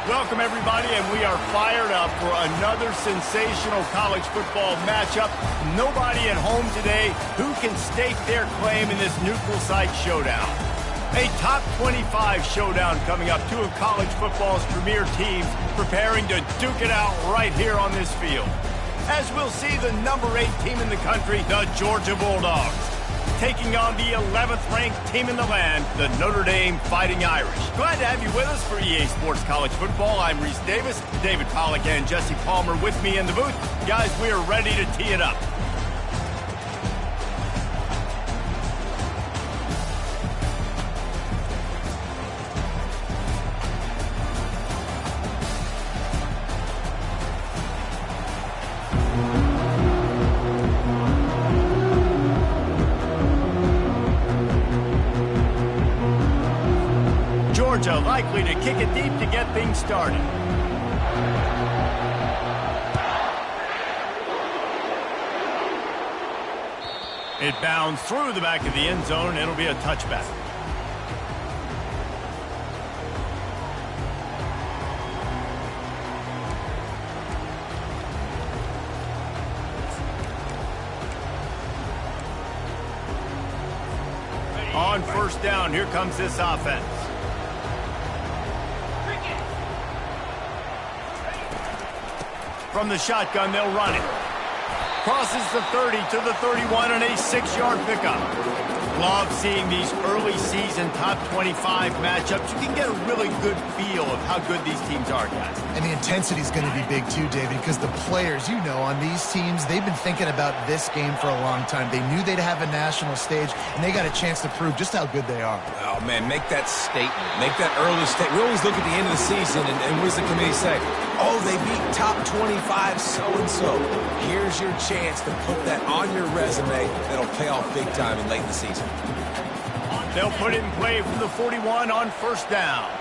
Welcome, everybody, and we are fired up for another sensational college football matchup. Nobody at home today who can stake their claim in this neutral site showdown. A top 25 showdown coming up, two of college football's premier teams preparing to duke it out right here on this field. As we'll see the number 8 team in the country, the Georgia Bulldogs, taking on the 11th-ranked team in the land, the Notre Dame Fighting Irish. Glad to have you with us for EA Sports College Football. I'm Reese Davis, David Pollack and Jesse Palmer with me in the booth. Guys, we are ready to tee it up. Georgia likely to kick it deep to get things started. It bounds through the back of the end zone. It'll be a touchback. On first down, here comes this offense. From the shotgun, they'll run it. Crosses the 30 to the 31 and a 6-yard pickup. Love seeing these early season top 25 matchups. You can get a really good feel of how good these teams are, guys. And the intensity is going to be big too, David, because the players, you know, on these teams, they've been thinking about this game for a long time. They knew they'd have a national stage, and they got a chance to prove just how good they are. Oh, man, make that statement. Make that early statement. We always look at the end of the season, and what does the committee say? Oh, they beat top 25 so-and-so. Here's your chance to put that on your resume that'll pay off big time in late in the season. They'll put it in play from the 41 on first down.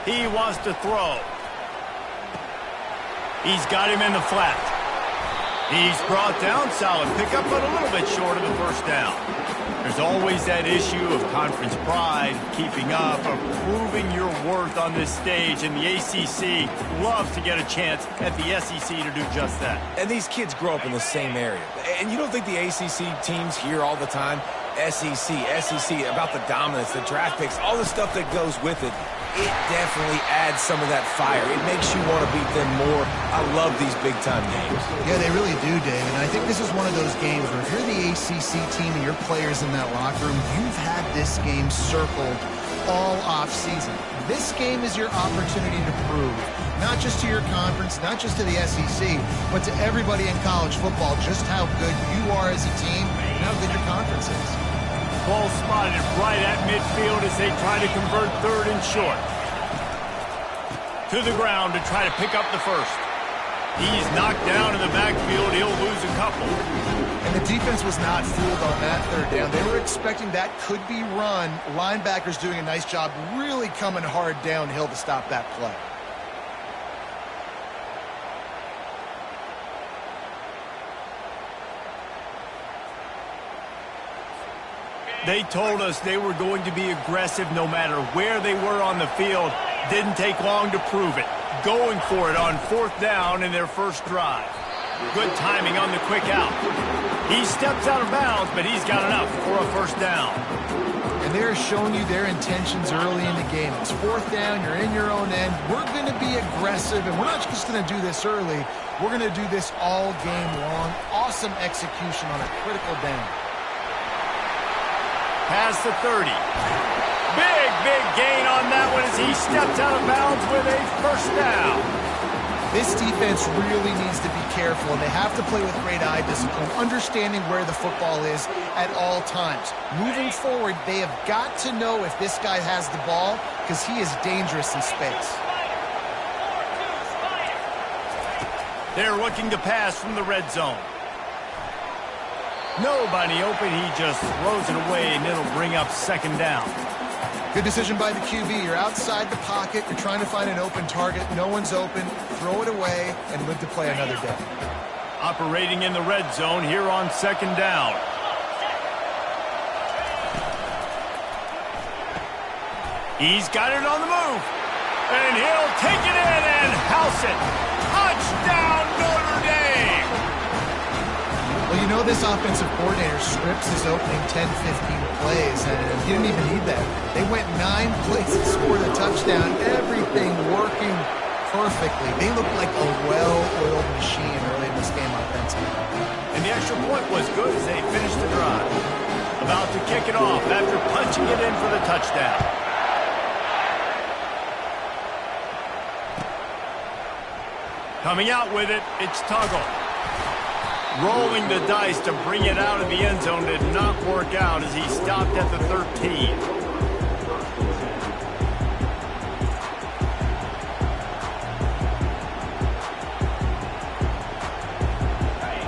He wants to throw. He's got him in the flat. He's brought down, solid pickup, but a little bit short of the first down. There's always that issue of conference pride, keeping up, of proving your worth on this stage, and the ACC loves to get a chance at the SEC to do just that. And these kids grow up in the same area. And you don't think the ACC teams hear all the time, SEC, about the dominance, the draft picks, all the stuff that goes with it. It definitely adds some of that fire. It makes you want to beat them more. I love these big-time games. Yeah, they really do, Dave. And I think this is one of those games where if you're the ACC team and your players in that locker room, you've had this game circled all off-season. This game is your opportunity to prove, not just to your conference, not just to the SEC, but to everybody in college football, just how good you are as a team and how good your conference is. Ball spotted right at midfield as they try to convert third and short. To the ground to try to pick up the first. He's knocked down in the backfield. He'll lose a couple. And the defense was not fooled on that third down. They were expecting that could be run. Linebackers doing a nice job really coming hard downhill to stop that play. They told us they were going to be aggressive no matter where they were on the field. Didn't take long to prove it. Going for it on fourth down in their first drive. Good timing on the quick out. He steps out of bounds, but he's got enough for a first down. And they're showing you their intentions early in the game. It's fourth down, you're in your own end. We're going to be aggressive, and we're not just going to do this early. We're going to do this all game long. Awesome execution on a critical down. Past the 30. Big gain on that one as he steps out of bounds with a first down. This defense really needs to be careful, and they have to play with great eye discipline, understanding where the football is at all times. Moving forward, they have got to know if this guy has the ball, because he is dangerous in space. They're looking to pass from the red zone. Nobody open, he just throws it away, and it'll bring up second down. Good decision by the QB. You're outside the pocket. You're trying to find an open target. No one's open. Throw it away and live to play another day. Operating in the red zone here on second down. He's got it on the move. And he'll take it in and house it. Touchdown, Notre Dame! Well, you know this offensive coordinator scripts his opening 10, 15 plays, and he didn't even need that. They went 9 plays and scored a touchdown. Everything working perfectly. They looked like a well-oiled machine early in this game offensively. And the extra point was good as they finished the drive. About to kick it off after punching it in for the touchdown. Coming out with it, it's Tuggle. Rolling the dice to bring it out of the end zone did not work out as he stopped at the 13.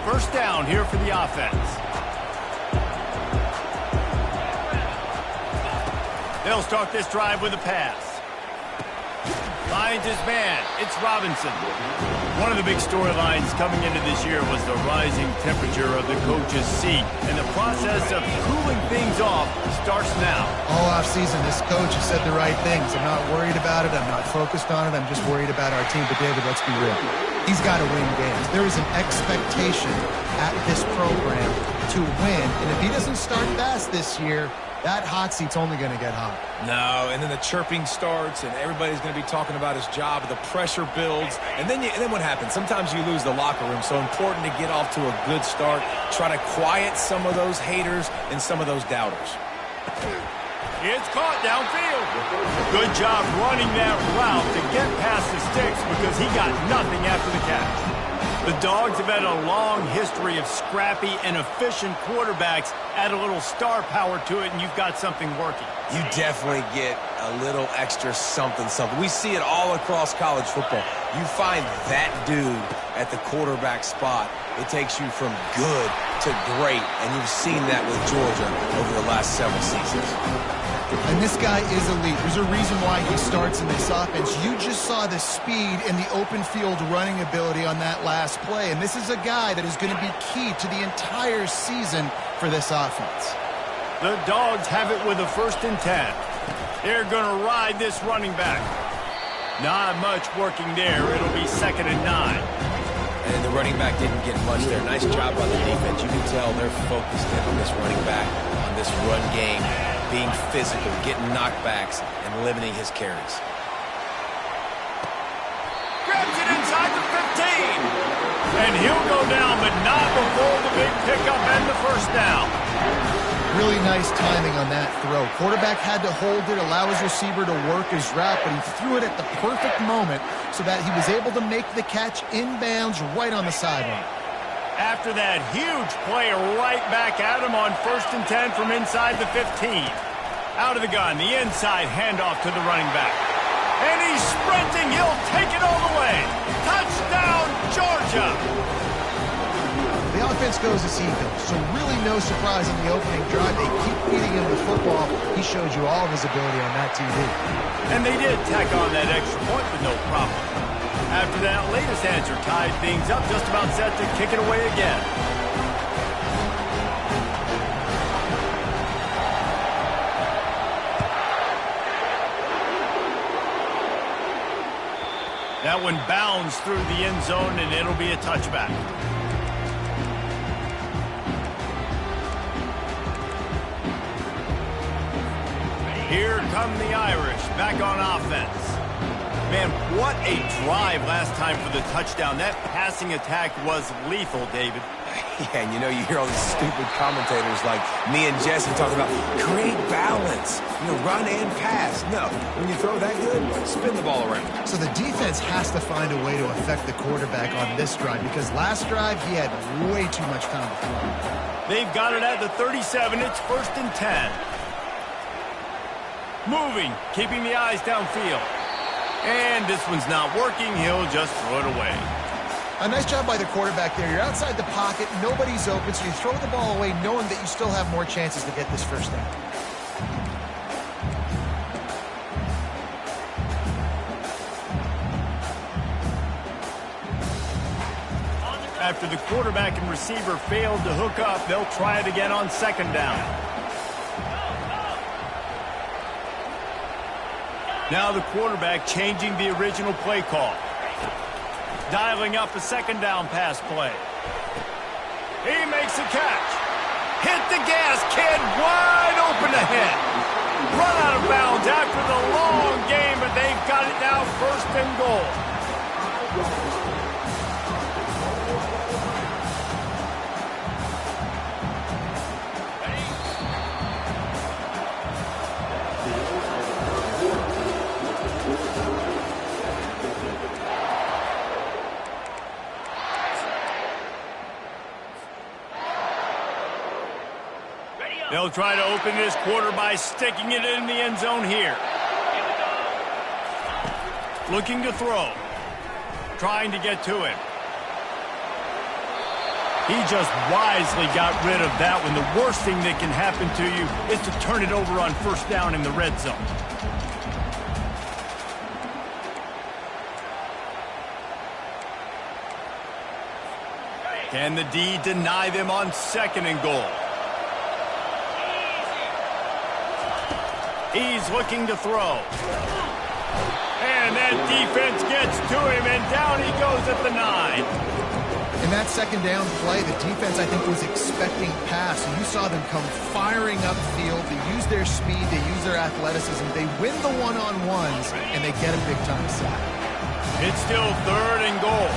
First down here for the offense. They'll start this drive with a pass. Finds his man. It's Robinson. One of the big storylines coming into this year was the rising temperature of the coach's seat, and the process of cooling things off starts now. All offseason, this coach has said the right things. I'm not worried about it. I'm not focused on it. I'm just worried about our team. But, David, let's be real. He's got to win games. There is an expectation at this program to win, and if he doesn't start fast this year, that hot seat's only going to get hot. No, and then the chirping starts, and everybody's going to be talking about his job. The pressure builds, and then what happens? Sometimes you lose the locker room, so important to get off to a good start. Try to quiet some of those haters and some of those doubters. It's caught downfield. Good job running that route to get past the sticks because he got nothing after the catch. The Dogs have had a long history of scrappy and efficient quarterbacks. Add a little star power to it, and you've got something working. You definitely get a little extra something. We see it all across college football. You find that dude at the quarterback spot, it takes you from good to great, and you've seen that with Georgia over the last several seasons. And this guy is elite. There's a reason why he starts in this offense. You just saw the speed and the open field running ability on that last play. And this is a guy that is going to be key to the entire season for this offense. The Dogs have it with a 1st and 10. They're going to ride this running back. Not much working there. It'll be 2nd and 9. And the running back didn't get much there. Nice job by the defense. You can tell they're focused in on this running back, on this run game, being physical, getting knockbacks, and limiting his carries. Grabs it inside the 15. And he'll go down, but not before the big pickup and the first down. Really nice timing on that throw. Quarterback had to hold it, allow his receiver to work his route, but he threw it at the perfect moment so that he was able to make the catch inbounds right on the sideline. After that huge play right back at him on 1st and 10 from inside the 15. Out of the gun, the inside handoff to the running back. And he's sprinting. He'll take it all the way. Touchdown, Georgia. The offense goes as he goes, so really no surprise on the opening drive. They keep feeding him the football. He showed you all of his ability on that TV. And they did tack on that extra point with no problem. After that latest answer tied things up, just about set to kick it away again. That one bounds through the end zone, and it'll be a touchback. Here come the Irish, back on offense. Man, what a drive last time for the touchdown. That passing attack was lethal, David. Yeah, and you hear all these stupid commentators like me and Jesse talking about create balance, run and pass. No, when you throw that good, spin the ball around. So the defense has to find a way to affect the quarterback on this drive because last drive he had way too much time to throw. They've got it at the 37. It's 1st and 10. Moving, keeping the eyes downfield. And this one's not working. He'll just throw it away. A nice job by the quarterback there. You're outside the pocket. Nobody's open, so you throw the ball away knowing that you still have more chances to get this first down. After the quarterback and receiver failed to hook up, they'll try it again on 2nd down. Now the quarterback changing the original play call. Dialing up a second down pass play. He makes a catch. Hit the gas, kid, wide open ahead. Run out of bounds after the long game, but they've got it now, first and goal. They'll try to open this quarter by sticking it in the end zone here. Looking to throw. Trying to get to him. He just wisely got rid of that one. The worst thing that can happen to you is to turn it over on first down in the red zone. Can the D deny them on second and goal? He's looking to throw. And that defense gets to him, and down he goes at the 9. In that second down play, the defense, I think, was expecting pass. And you saw them come firing upfield. They use their speed. They use their athleticism. They win the one-on-ones, and they get a big-time sack. It's still third and goal.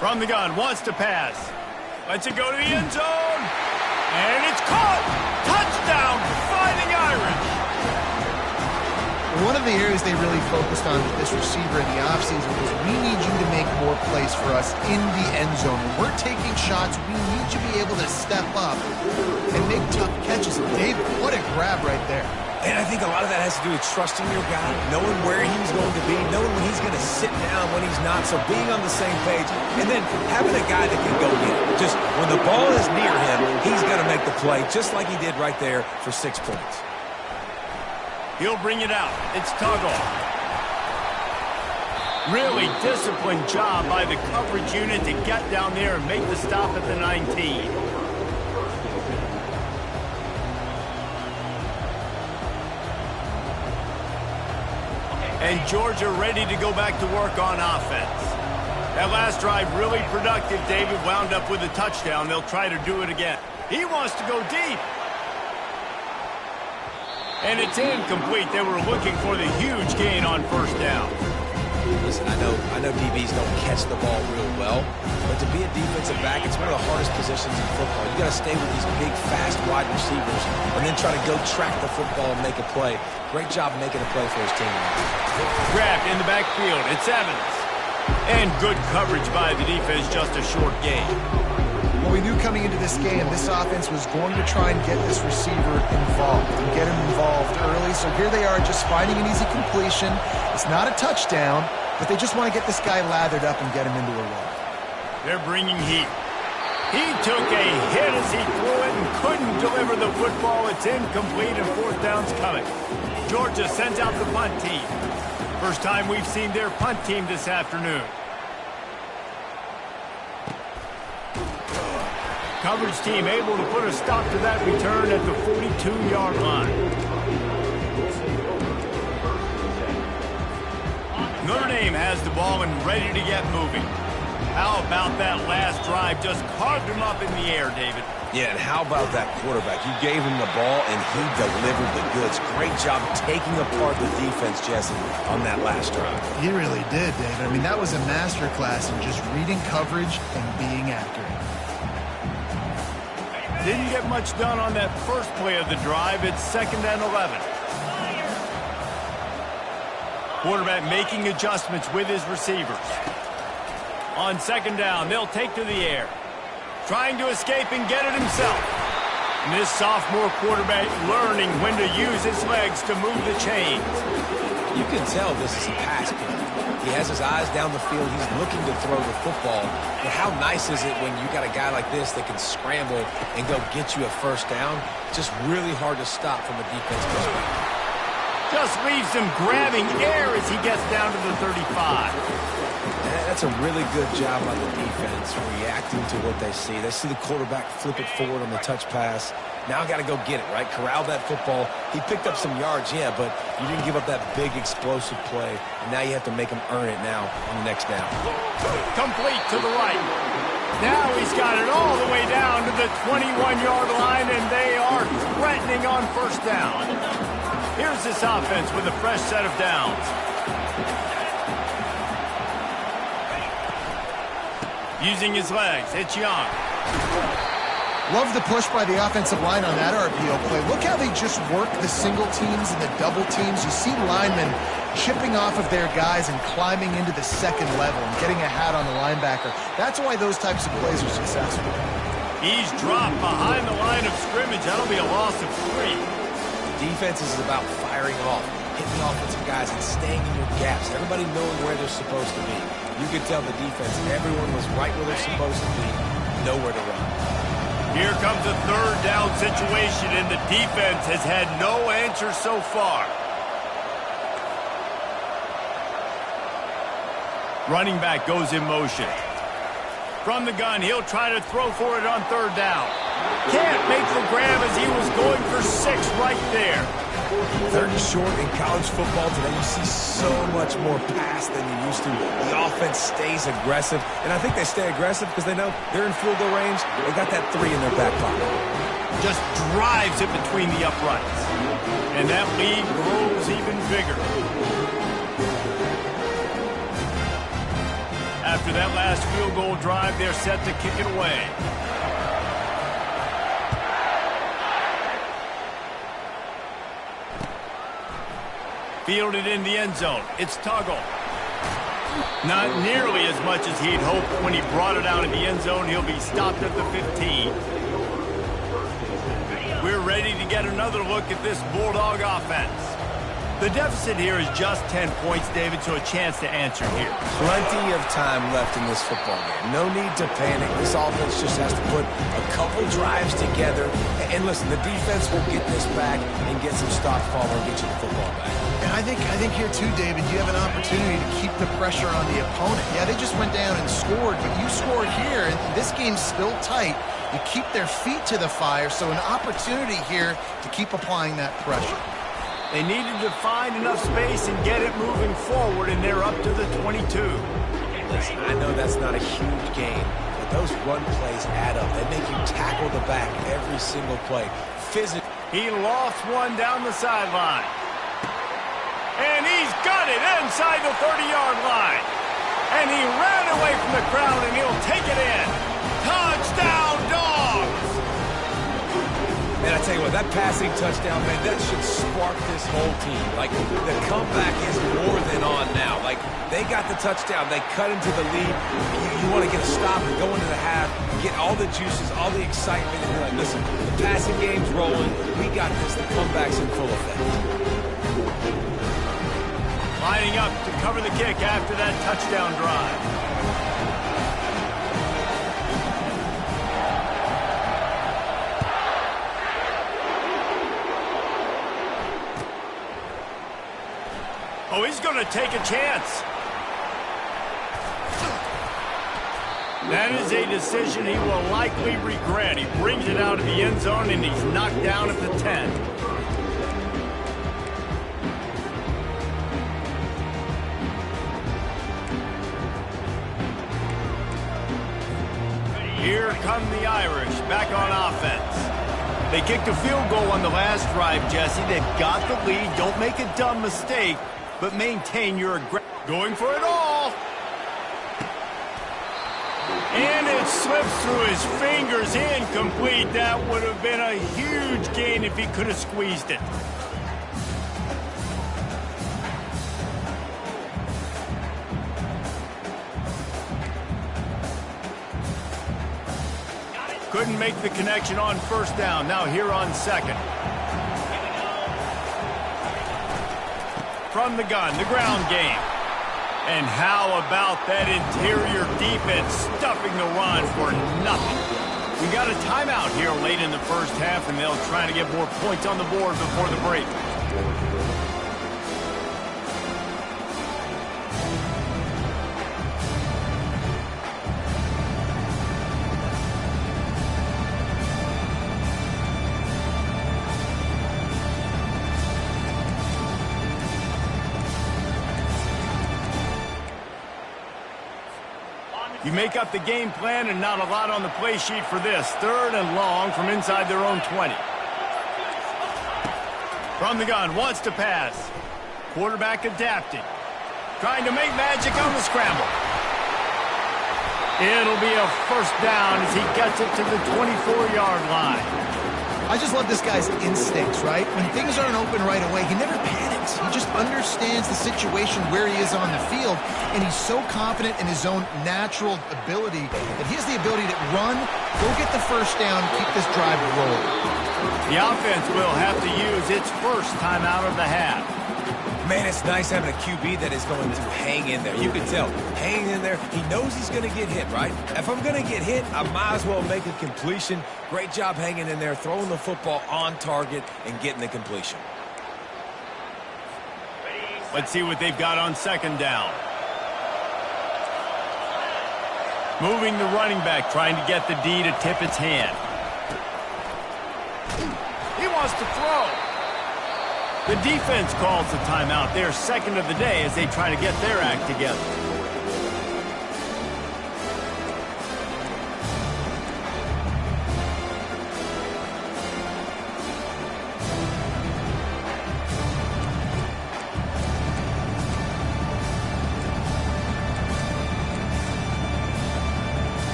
From the gun, wants to pass. Lets it go to the end zone. And it's caught. Touchdown, Fighting Irish. One of the areas they really focused on with this receiver in the offseason was, we need you to make more plays for us in the end zone. When we're taking shots, we need you to be able to step up and make tough catches. And David, what a grab right there. And I think a lot of that has to do with trusting your guy, knowing where he's going to be, knowing when he's going to sit down, when he's not, so being on the same page, and then having a guy that can go get it. Just when the ball is near him, he's going to make the play, just like he did right there for 6 points. He'll bring it out. It's Tuggle. Really disciplined job by the coverage unit to get down there and make the stop at the 19. And Georgia ready to go back to work on offense. That last drive really productive. David wound up with a touchdown. They'll try to do it again. He wants to go deep. And it's incomplete. They were looking for the huge gain on first down. Listen, I know DBs don't catch the ball real well, but to be a defensive back, it's one of the hardest positions in football. You got to stay with these big, fast wide receivers and then try to go track the football and make a play. Great job making a play for his team. Grabbed in the backfield. It's Evans. And good coverage by the defense, just a short gain. Well, we knew coming into this game, this offense was going to try and get this receiver involved and get him involved early. So here they are just finding an easy completion. It's not a touchdown, but they just want to get this guy lathered up and get him into a run. They're bringing heat. He took a hit as he threw it and couldn't deliver the football. It's incomplete and fourth down's coming. Georgia sends out the punt team. First time we've seen their punt team this afternoon. Coverage team able to put a stop to that return at the 42-yard line. Notre Dame has the ball and ready to get moving. How about that last drive? Just carved him up in the air, David. Yeah, and how about that quarterback? You gave him the ball, and he delivered the goods. Great job taking apart the defense, Jesse, on that last drive. He really did, David. I mean, that was a masterclass in just reading coverage and being accurate. Didn't get much done on that first play of the drive. It's 2nd and 11. Quarterback making adjustments with his receivers. On 2nd down, they'll take to the air. Trying to escape and get it himself. And this sophomore quarterback learning when to use his legs to move the chains. You can tell this is a pass game. He has his eyes down the field. He's looking to throw the football. But how nice is it when you got a guy like this that can scramble and go get you a first down? Just really hard to stop from a defense perspective. Just leaves him grabbing air as he gets down to the 35. That's a really good job by the defense, reacting to what they see. They see the quarterback flip it forward on the touch pass. Now got to go get it, right? Corral that football. He picked up some yards, yeah, but you didn't give up that big explosive play. And now you have to make him earn it now on the next down. Complete to the right. Now he's got it all the way down to the 21-yard line, and they are threatening on first down. Here's this offense with a fresh set of downs. Using his legs, it's Young. Love the push by the offensive line on that RPO play. Look how they just work the single teams and the double teams. You see linemen chipping off of their guys and climbing into the second level and getting a hat on the linebacker. That's why those types of plays are successful. He's dropped behind the line of scrimmage. That'll be a loss of 3. Defense is about firing off, hitting the offensive guys and staying in your gaps. Everybody knowing where they're supposed to be. You could tell the defense, everyone was right where they're supposed to be, nowhere to run. Here comes a third down situation, and the defense has had no answer so far. Running back goes in motion. From the gun, he'll try to throw for it on third down. Can't make the grab as he was going for 6 right there. Third and short in college football today, you see so much more pass than you used to. The offense stays aggressive, and I think they stay aggressive because they know they're in field goal range. They got that 3 in their back pocket. Just drives it between the uprights. And that lead grows even bigger. After that last field goal drive, they're set to kick it away. Fielded in the end zone. It's Tuggle. Not nearly as much as he'd hoped when he brought it out of the end zone. He'll be stopped at the 15. We're ready to get another look at this Bulldog offense. The deficit here is just 10 points, David, so a chance to answer here. Plenty of time left in this football game. No need to panic. This offense just has to put a couple drives together. And listen, the defense will get this back and get some stop follow and get you the football back. And I think here too, David, you have an opportunity to keep the pressure on the opponent. Yeah, they just went down and scored, but you scored here, and this game's still tight. You keep their feet to the fire, so an opportunity here to keep applying that pressure. They needed to find enough space and get it moving forward, and they're up to the 22. Listen, I know that's not a huge game, but those run plays add up. They make you tackle the back every single play. He lost one down the sideline. And he's got it inside the 30-yard line. And he ran away from the crowd, and he'll take it in. Touchdown, Dogs! And I tell you what, that passing touchdown, man, that should spark this whole team. Like, the comeback is more than on now. Like, they got the touchdown. They cut into the lead. You want to get a stop and go into the half, get all the juices, all the excitement, and be like, listen, the passing game's rolling. We got this. The comeback's in full effect. Lining up to cover the kick after that touchdown drive. Oh, he's going to take a chance. That is a decision he will likely regret. He brings it out of the end zone, and he's knocked down at the 10. Here come the Irish back on offense. They kicked a field goal on the last drive, Jesse. They've got the lead. Don't make a dumb mistake, but maintain your aggression. Going for it all. And it slips through his fingers, incomplete. That would have been a huge gain if he could have squeezed it. Couldn't make the connection on first down. Now here on second. From the gun, the ground game. And how about that interior defense stuffing the run for nothing? We got a timeout here late in the first half, and they'll try to get more points on the board before the break. You make up the game plan and not a lot on the play sheet for this. 3rd and long from inside their own 20. From the gun, wants to pass. Quarterback adapting. Trying to make magic on the scramble. It'll be a first down as he gets it to the 24-yard line. I just love this guy's instincts, right? When things aren't open right away, he never panics. He just understands the situation where he is on the field, and he's so confident in his own natural ability that he has the ability to run, go get the first down, keep this drive rolling. The offense will have to use its first timeout of the half. Man, it's nice having a QB that is going to hang in there. You can tell, hanging in there, he knows he's going to get hit, right? If I'm going to get hit, I might as well make a completion. Great job hanging in there, throwing the football on target and getting the completion. Let's see what they've got on 2nd down. Moving the running back, trying to get the D to tip its hand. He wants to throw. The defense calls the timeout. They're 2nd of the day as they try to get their act together.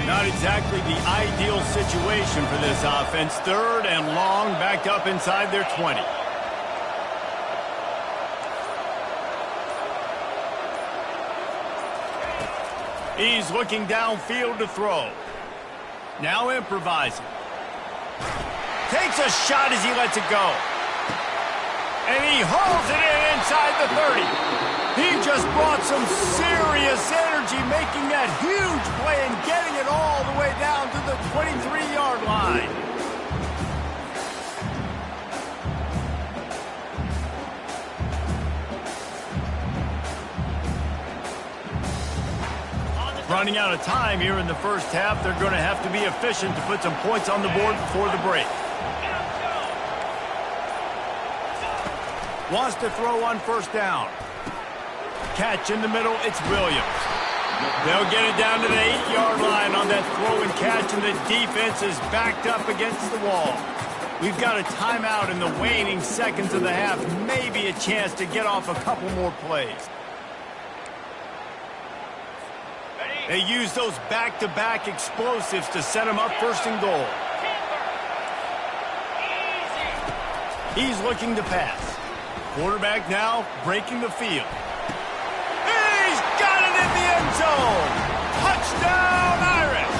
Not exactly the ideal situation for this offense. 3rd and long, backed up inside their 20. He's looking downfield to throw. Now improvising. Takes a shot as he lets it go. And he hauls it in inside the 30. He just brought some serious energy, making that huge play and getting it all the way down to the 23-yard line. Running out of time here in the first half, they're going to have to be efficient to put some points on the board before the break. Wants to throw on 1st down. Catch in the middle, it's Williams. They'll get it down to the 8-yard line on that throw and catch, and the defense is backed up against the wall. We've got a timeout in the waning seconds of the half, maybe a chance to get off a couple more plays. They use those back-to-back explosives to set them up 1st and goal. He's looking to pass. Quarterback now breaking the field. He's got it in the end zone. Touchdown, Irish.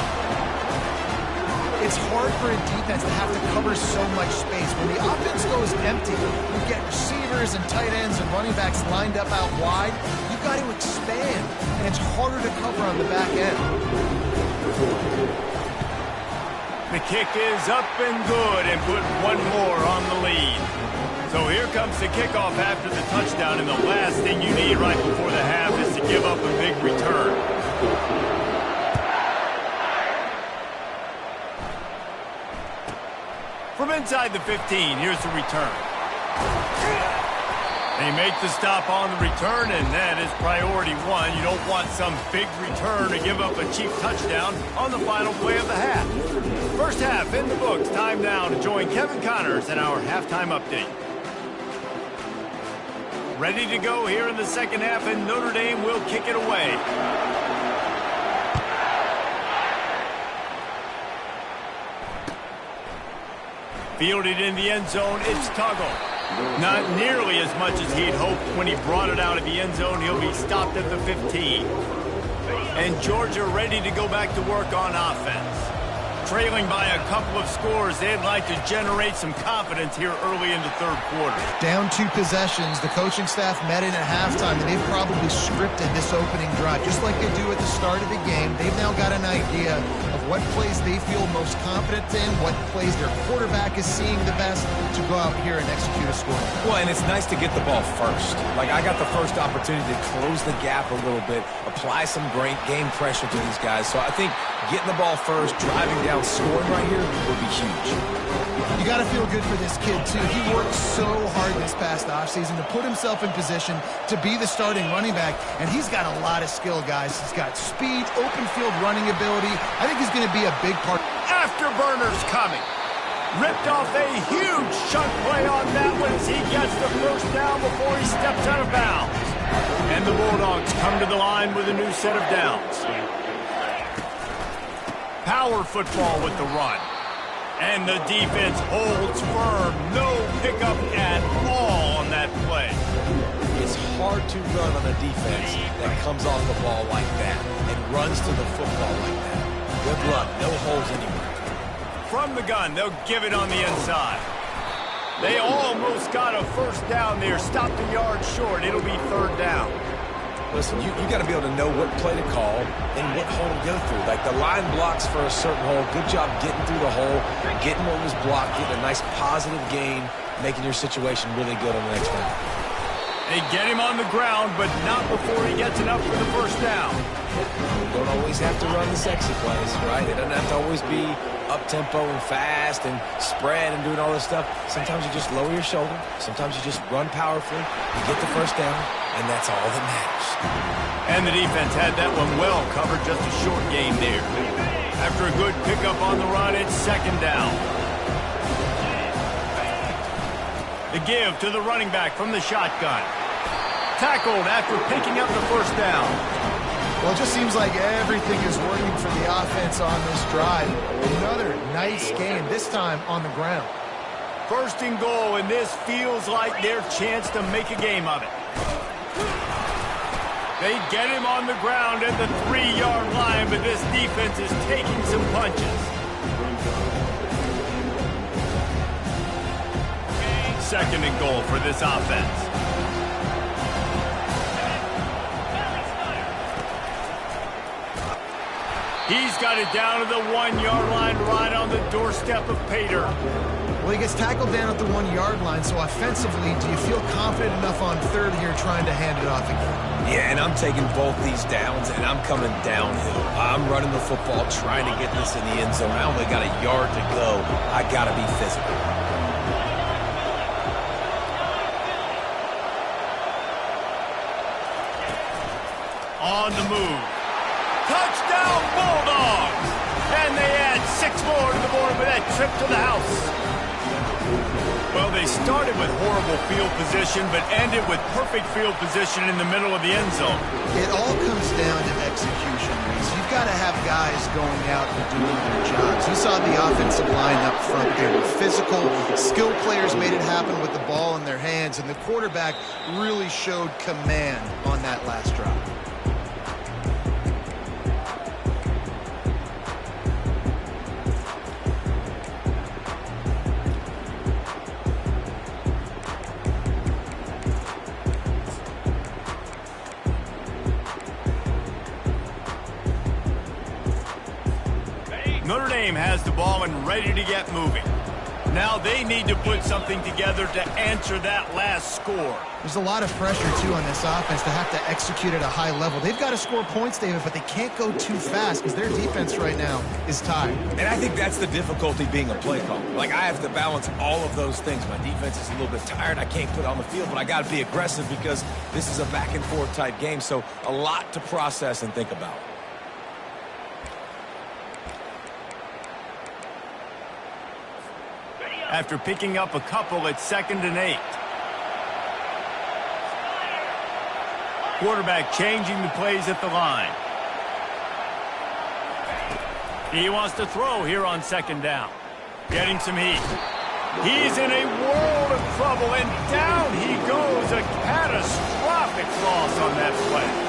It's hard for a defense to have to cover so much space. When the offense goes empty, you get receivers and tight ends and running backs lined up out wide. You've got to expand, and it's harder to cover on the back end. The kick is up and good and put one more on the lead. So here comes the kickoff after the touchdown, and the last thing you need right before the half is to give up a big return. From inside the 15, here's the return. They make the stop on the return, and that is priority one. You don't want some big return to give up a cheap touchdown on the final play of the half. First half in the books. Time now to join Kevin Connors in our halftime update. Ready to go here in the second half, and Notre Dame will kick it away. Fielded in the end zone, it's Tuggle. Not nearly as much as he'd hoped when he brought it out of the end zone. He'll be stopped at the 15. And Georgia ready to go back to work on offense. Trailing by a couple of scores, they'd like to generate some confidence here early in the third quarter. Down 2 possessions, the coaching staff met in at halftime, and they've probably scripted this opening drive. Just like they do at the start of the game, they've now got an idea of what plays they feel most confident in, what plays their quarterback is seeing the best to go out here and execute a score. Well, and it's nice to get the ball first. Like, I got the first opportunity to close the gap a little bit, apply some great game pressure to these guys. So I think getting the ball first, driving down touchdown scoring right here would be huge. You got to feel good for this kid, too. He worked so hard this past offseason to put himself in position to be the starting running back, and he's got a lot of skill, guys. He's got speed, open field running ability. I think he's going to be a big part. Afterburners coming. Ripped off a huge chunk play on that one as he gets the first down before he steps out of bounds. And the Bulldogs come to the line with a new set of downs. Power football with the run. And the defense holds firm. No pickup at all on that play. It's hard to run on a defense that comes off the ball like that and runs to the football like that. Good luck. No holes anywhere. From the gun, they'll give it on the inside. They almost got a first down there. Stopped a yard short. It'll be third down. Listen, you got to be able to know what play to call and what hole to go through. Like the line blocks for a certain hole. Good job getting through the hole, getting what was blocked, getting a nice positive gain, making your situation really good on the next round. They get him on the ground, but not before he gets enough for the first down. You don't always have to run the sexy plays, right? It doesn't have to always be up-tempo and fast and spread and doing all this stuff. Sometimes you just lower your shoulder. Sometimes you just run powerfully. You get the first down, and that's all that matters. And the defense had that one well covered, just a short gain there. After a good pickup on the run, it's second down. The give to the running back from the shotgun. Tackled after picking up the first down. Well, it just seems like everything is working for the offense on this drive. Another nice game, this time on the ground. First and goal, and this feels like their chance to make a game of it. They get him on the ground at the 3-yard line, but this defense is taking some punches. Second and goal for this offense. He's got it down to the 1-yard line right on the doorstep of Pater. Well, he gets tackled down at the 1-yard line, so offensively, do you feel confident enough on third here trying to hand it off again? Yeah, and I'm taking both these downs, and I'm coming downhill. I'm running the football, trying to get this in the end zone. I only got a yard to go. I got to be physical. On the move. Touchdown, Bulldogs! And they add 6 more to the board with that trip to the house. Well, they started with horrible field position, but ended with perfect field position in the middle of the end zone. It all comes down to execution, Reese. You've got to have guys going out and doing their jobs. You saw the offensive line up front. They were physical. Skilled players made it happen with the ball in their hands, and the quarterback really showed command on that last drive. Notre Dame has the ball and ready to get moving. Now they need to put something together to answer that last score. There's a lot of pressure, too, on this offense to have to execute at a high level. They've got to score points, David, but they can't go too fast because their defense right now is tired. And I think that's the difficulty being a play caller. Like, I have to balance all of those things. My defense is a little bit tired. I can't put it on the field, but I got to be aggressive because this is a back-and-forth type game, so a lot to process and think about. After picking up a couple, it's 2nd and 8. Quarterback changing the plays at the line. He wants to throw here on 2nd down. Getting some heat. He's in a world of trouble, and down he goes. A catastrophic loss on that play.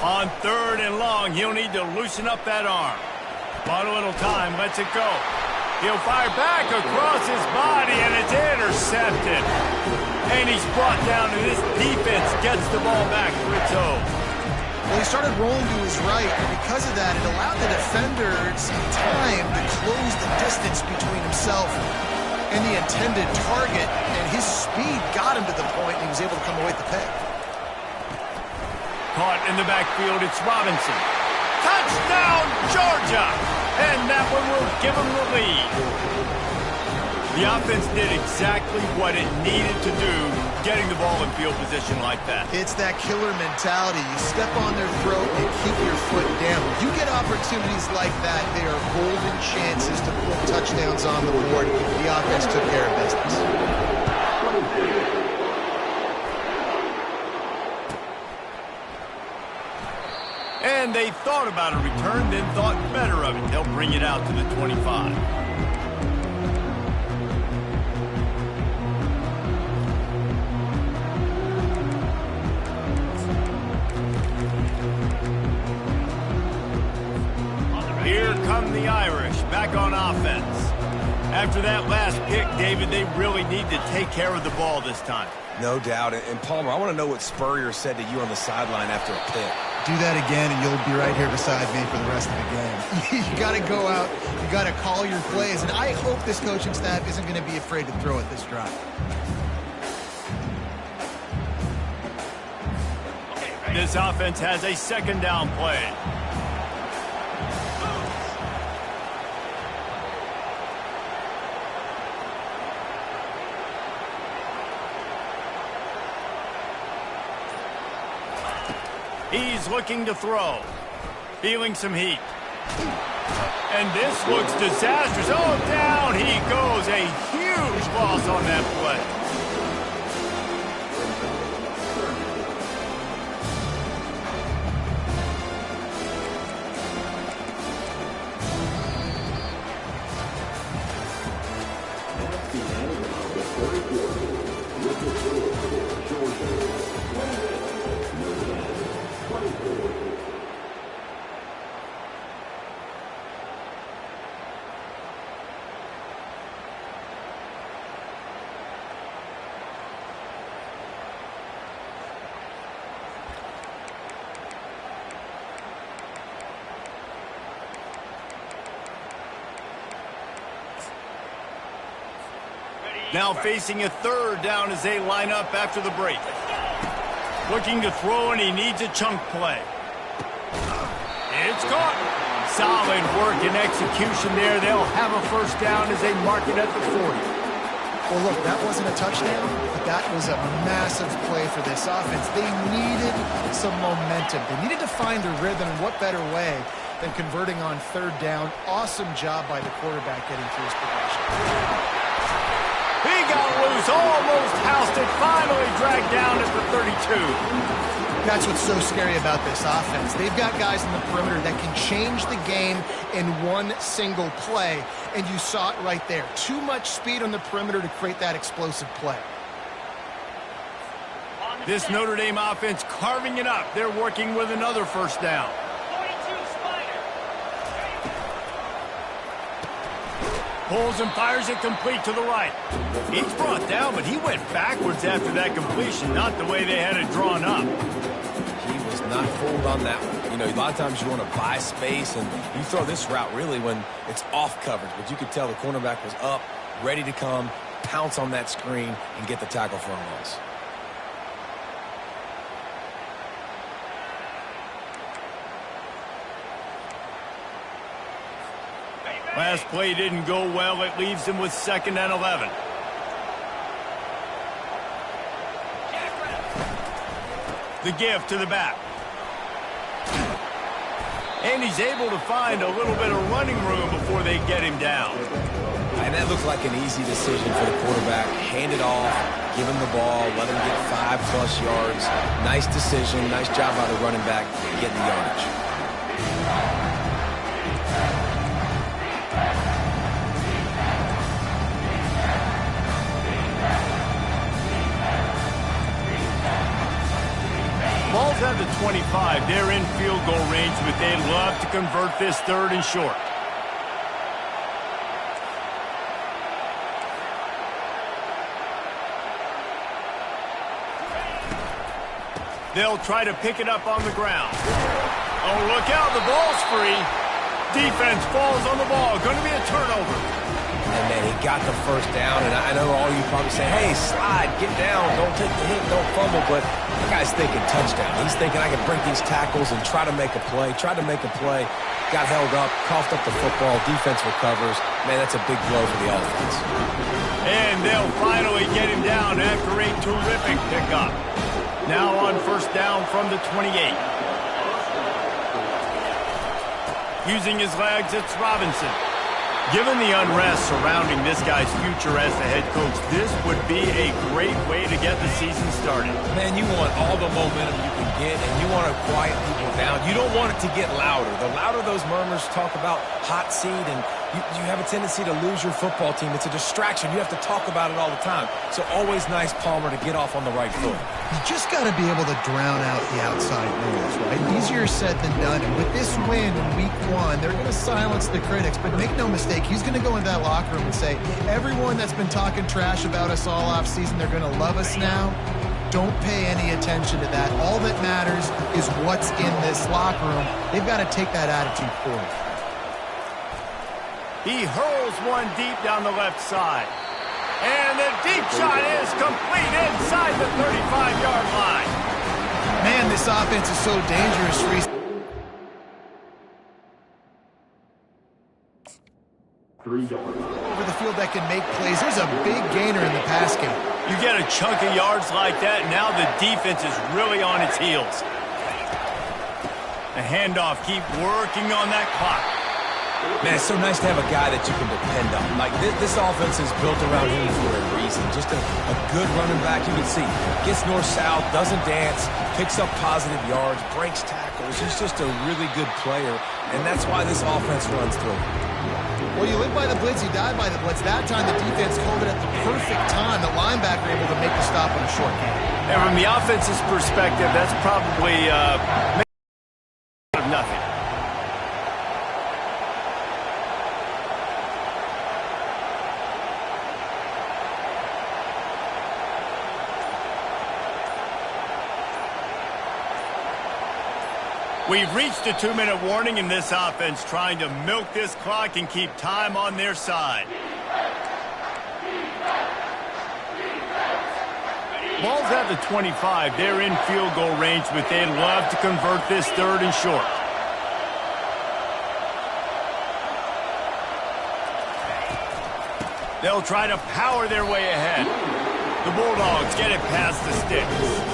On 3rd and long, he'll need to loosen up that arm. Bought a little time, lets it go. He'll fire back across his body, and it's intercepted. And he's brought down, and this defense gets the ball back for its own. Well, he started rolling to his right, and because of that, it allowed the defender some time to close the distance between himself and the intended target, and his speed got him to the point, and he was able to come away with the pick. Caught in the backfield, it's Robinson. Touchdown, Georgia! And that one will give them the lead. The offense did exactly what it needed to do, getting the ball in field position like that. It's that killer mentality. You step on their throat and keep your foot down. You get opportunities like that, they are golden chances to put touchdowns on the board. The offense took care of business. And they thought about a return, then thought better of it. They'll bring it out to the 25. Here come the Irish, back on offense. After that last pick, David, they really need to take care of the ball this time. No doubt. And Palmer, I want to know what Spurrier said to you on the sideline after a pick. Do that again, and you'll be right here beside me for the rest of the game. You got to go out. You got to call your plays, and I hope this coaching staff isn't going to be afraid to throw at this drive. This offense has a second down play. He's looking to throw. Feeling some heat. And this looks disastrous. Oh, down he goes. A huge loss on that play. Now facing a third down as they line up after the break. Looking to throw, and he needs a chunk play. It's caught. Solid work and execution there. They'll have a first down as they mark it at the 40. Well, look, that wasn't a touchdown, but that was a massive play for this offense. They needed some momentum. They needed to find a rhythm, and what better way than converting on third down. Awesome job by the quarterback getting through his progression. He got loose, almost housed it, finally dragged down at the 32. That's what's so scary about this offense. They've got guys in the perimeter that can change the game in one single play, and you saw it right there. Too much speed on the perimeter to create that explosive play. This Notre Dame offense carving it up. They're working with another first down. Pulls and fires it complete to the right. He's brought down, but he went backwards after that completion, not the way they had it drawn up. He was not fooled on that one. You know, a lot of times you want to buy space, and you throw this route really when it's off coverage. But you could tell the cornerback was up, ready to come, pounce on that screen, and get the tackle for a loss. Last play didn't go well. It leaves him with 2nd and 11. The give to the back. And he's able to find a little bit of running room before they get him down. And that looked like an easy decision for the quarterback. Hand it off, give him the ball, let him get 5+ yards. Nice decision, nice job by the running back getting the yardage. Ball's at the 25. They're in field goal range, but they'd love to convert this 3rd and short. They'll try to pick it up on the ground. Oh, look out, the ball's free. Defense falls on the ball. Going to be a turnover. And, man, he got the first down, and I know all you probably say, hey, slide, get down, don't take the hit, don't fumble, but the guy's thinking touchdown. He's thinking I can break these tackles and try to make a play, got held up, coughed up the football, defense recovers. Man, that's a big blow for the offense. And they'll finally get him down after a terrific pickup. Now on first down from the 28. Using his legs, it's Robinson. Given the unrest surrounding this guy's future as the head coach, this would be a great way to get the season started. Man, you want all the momentum you can get, and you want to quiet people down. You don't want it to get louder. The louder those murmurs talk about hot seat, and you have a tendency to lose your football team. It's a distraction. You have to talk about it all the time. So always nice, Palmer, to get off on the right foot. You just got to be able to drown out the outside noise, right? Easier said than done. And with this win in week 1, they're going to silence the critics. But make no mistake, he's going to go into that locker room and say, everyone that's been talking trash about us all offseason, they're going to love us now. Don't pay any attention to that. All that matters is what's in this locker room. They've got to take that attitude forward. He hurls one deep down the left side. And the deep shot is complete inside the 35-yard line. Man, this offense is so dangerous, Reese. Over the field that can make plays. There's a big gainer in the pass game. You get a chunk of yards like that, now the defense is really on its heels. The handoff, keep working on that clock. Man, it's so nice to have a guy that you can depend on. Like, this offense is built around him for a reason. Just a good running back, you can see. Gets north-south, doesn't dance, picks up positive yards, breaks tackles. He's just a really good player, and that's why this offense runs through. Well, you live by the blitz, you die by the blitz. That time the defense called it at the perfect time. The linebacker able to make the stop on a short game. And from the offense's perspective, that's probably nothing. We've reached a 2-minute warning in this offense, trying to milk this clock and keep time on their side. Ball's at the 25. They're in field goal range, but they'd love to convert this 3rd and short. They'll try to power their way ahead. The Bulldogs get it past the sticks.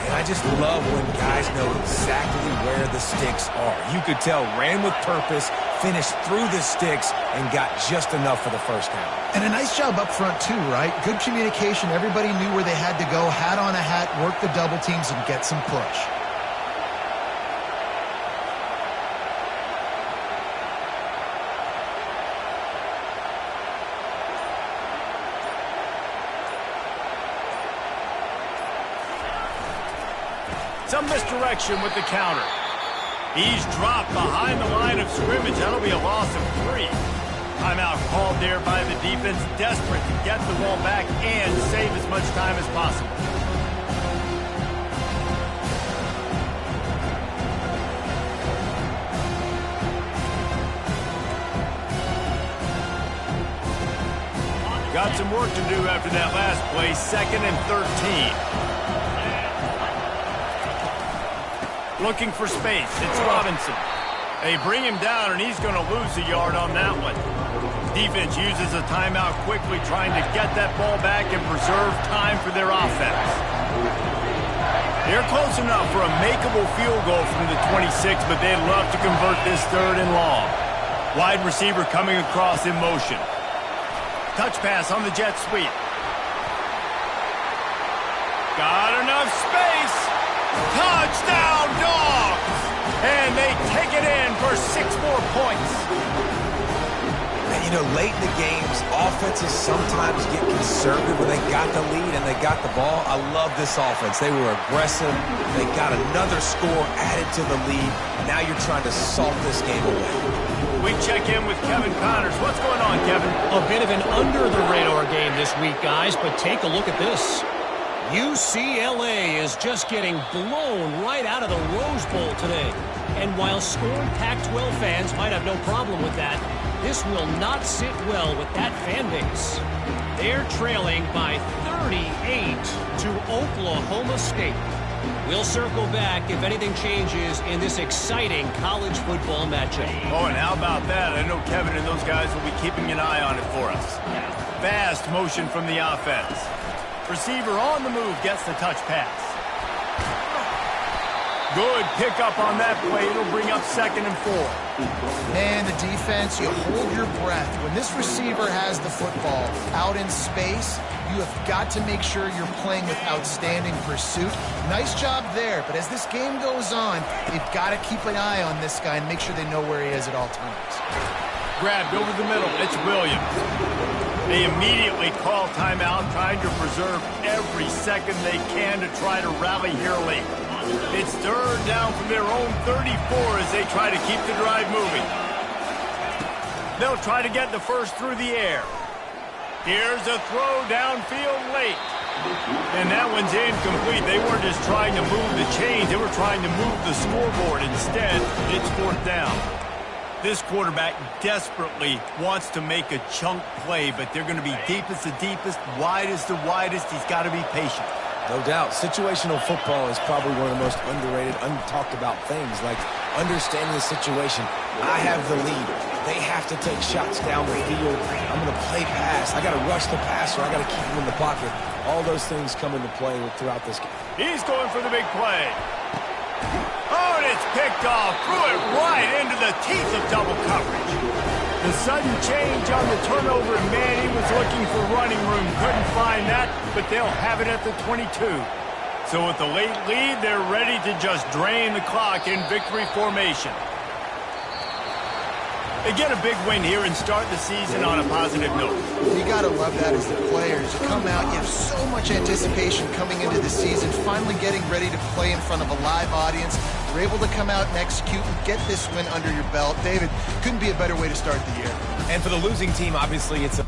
And I just love when guys know exactly where the sticks are. You could tell, ran with purpose, finished through the sticks, and got just enough for the first down. And a nice job up front, too, right? Good communication. Everybody knew where they had to go, hat on a hat, work the double teams, and get some push. Some misdirection with the counter. He's dropped behind the line of scrimmage. That'll be a loss of 3. Timeout called there by the defense, desperate to get the ball back and save as much time as possible. Got some work to do after that last play, 2nd and 13. Looking for space. It's Robinson. They bring him down, and he's going to lose a yard on that one. Defense uses a timeout quickly, trying to get that ball back and preserve time for their offense. They're close enough for a makeable field goal from the 26, but they'd love to convert this 3rd and long. Wide receiver coming across in motion. Touch pass on the jet sweep. Got enough space. Touchdown, Dogs! And they take it in for 6 more points. And, you know, late in the games, offenses sometimes get conservative when they got the lead and they got the ball. I love this offense. They were aggressive. They got another score added to the lead. Now you're trying to salt this game away. We check in with Kevin Connors. What's going on, Kevin? A bit of an under-the-radar game this week, guys, but take a look at this. UCLA is just getting blown right out of the Rose Bowl today. And while scorned Pac-12 fans might have no problem with that, this will not sit well with that fan base. They're trailing by 38 to Oklahoma State. We'll circle back if anything changes in this exciting college football matchup. Oh, and how about that? I know Kevin and those guys will be keeping an eye on it for us. Fast motion from the offense. Receiver on the move gets the touch pass. Good pickup on that play. It'll bring up 2nd and 4. Man, the defense, you hold your breath. When this receiver has the football out in space, you have got to make sure you're playing with outstanding pursuit. Nice job there, but as this game goes on, they've got to keep an eye on this guy and make sure they know where he is at all times. Grabbed over the middle. It's Williams. They immediately call timeout, trying to preserve every second they can to try to rally here late. It's 3rd down from their own 34 as they try to keep the drive moving. They'll try to get the first through the air. Here's a throw downfield late. And that one's incomplete. They weren't just trying to move the chains. They were trying to move the scoreboard. Instead, it's 4th down. This quarterback desperately wants to make a chunk play, but they're going to be deepest the deepest, widest the widest. He's got to be patient. No doubt. Situational football is probably one of the most underrated, untalked about things, like understanding the situation. I have the lead. They have to take shots down the field. I'm going to play pass. I got to rush the passer. I got to keep him in the pocket. All those things come into play throughout this game. He's going for the big play. Oh, and it's picked off. Threw it right into the teeth of double coverage. The sudden change on the turnover, and man, he was looking for running room. Couldn't find that, but they'll have it at the 22. So with the late lead, they're ready to just drain the clock in victory formation. They get a big win here and start the season on a positive note. You got to love that as the players. You come out, you have so much anticipation coming into the season, finally getting ready to play in front of a live audience. You're able to come out and execute and get this win under your belt. David, couldn't be a better way to start the year. And for the losing team, obviously, it's a